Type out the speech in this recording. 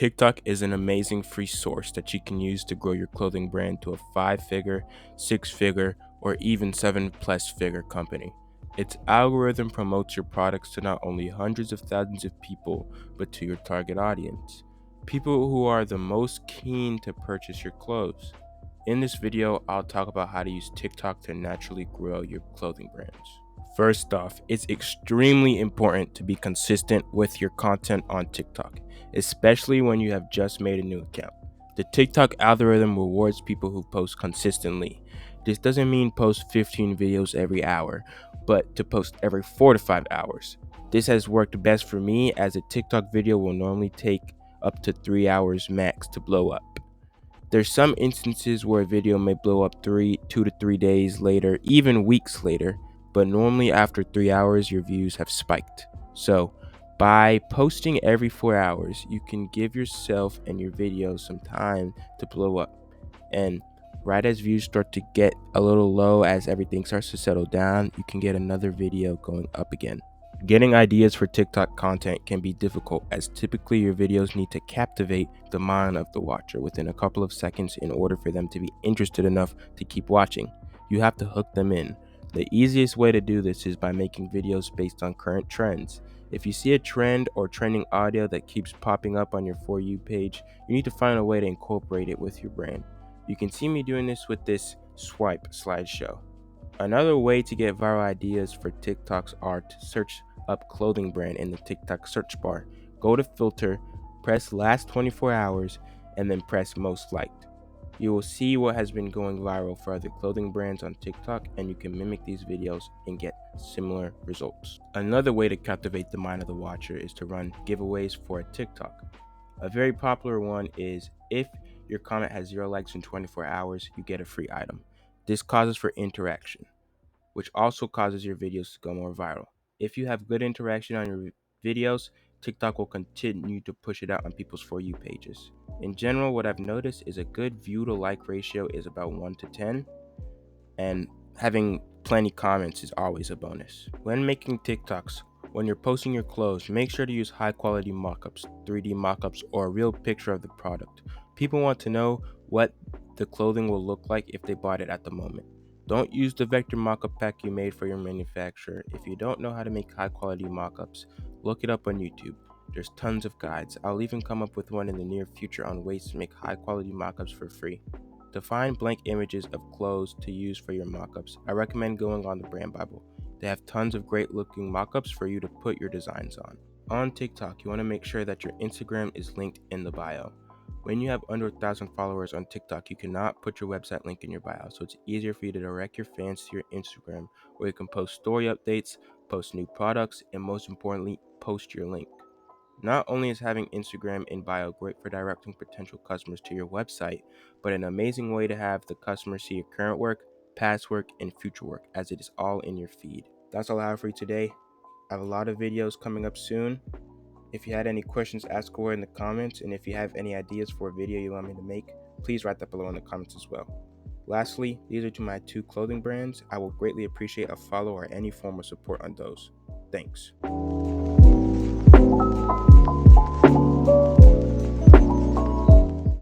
TikTok is an amazing free source that you can use to grow your clothing brand to a 5-figure, 6-figure, or even 7+ figure company. Its algorithm promotes your products to not only hundreds of thousands of people, but to your target audience, people who are the most keen to purchase your clothes. In this video, I'll talk about how to use TikTok to naturally grow your clothing brands. First off, it's extremely important to be consistent with your content on TikTok, especially when you have just made a new account. The TikTok algorithm rewards people who post consistently. This doesn't mean post 15 videos every hour, but to post every 4 to 5 hours. This has worked best for me, as a TikTok video will normally take up to 3 hours max to blow up. There's some instances where a video may blow up 2 to 3 days later, even weeks later, but normally after 3 hours your views have spiked. So by posting every 4 hours, you can give yourself and your videos some time to blow up. And right as views start to get a little low, as everything starts to settle down, you can get another video going up again. Getting ideas for TikTok content can be difficult, as typically your videos need to captivate the mind of the watcher within a couple of seconds in order for them to be interested enough to keep watching. You have to hook them in. The easiest way to do this is by making videos based on current trends. If you see a trend or trending audio that keeps popping up on your For You page, you need to find a way to incorporate it with your brand. You can see me doing this with this swipe slideshow. Another way to get viral ideas for TikToks are to search up clothing brand in the TikTok search bar. Go to filter, press last 24 hours, and then press most liked. You will see what has been going viral for other clothing brands on TikTok, and you can mimic these videos and get similar results. Another way to captivate the mind of the watcher is to run giveaways for a TikTok. A very popular one is, if your comment has 0 likes in 24 hours, you get a free item. This causes for interaction, which also causes your videos to go more viral. If you have good interaction on your videos, TikTok will continue to push it out on people's For You pages. In general, what I've noticed is a good view to like ratio is about 1 to 10, and having plenty comments is always a bonus. When making TikToks, when you're posting your clothes, make sure to use high quality mockups, 3D mockups, or a real picture of the product. People want to know what the clothing will look like if they bought it at the moment. Don't use the vector mockup pack you made for your manufacturer. If you don't know how to make high quality mockups, look it up on YouTube. There's tons of guides. I'll even come up with one in the near future on ways to make high quality mockups for free. To find blank images of clothes to use for your mockups, I recommend going on the Brand Bible. They have tons of great looking mockups for you to put your designs on. On TikTok, you want to make sure that your Instagram is linked in the bio. When you have under 1,000 followers on TikTok, you cannot put your website link in your bio, so it's easier for you to direct your fans to your Instagram, where you can post story updates, post new products, and most importantly, post your link. Not only is having Instagram in bio great for directing potential customers to your website, but an amazing way to have the customer see your current work, past work, and future work, as it is all in your feed. That's all I have for you today. I have a lot of videos coming up soon. If you had any questions, ask away in the comments, and if you have any ideas for a video you want me to make, please write that below in the comments as well. Lastly, these are to my 2 clothing brands. I will greatly appreciate a follow or any form of support on those. Thanks.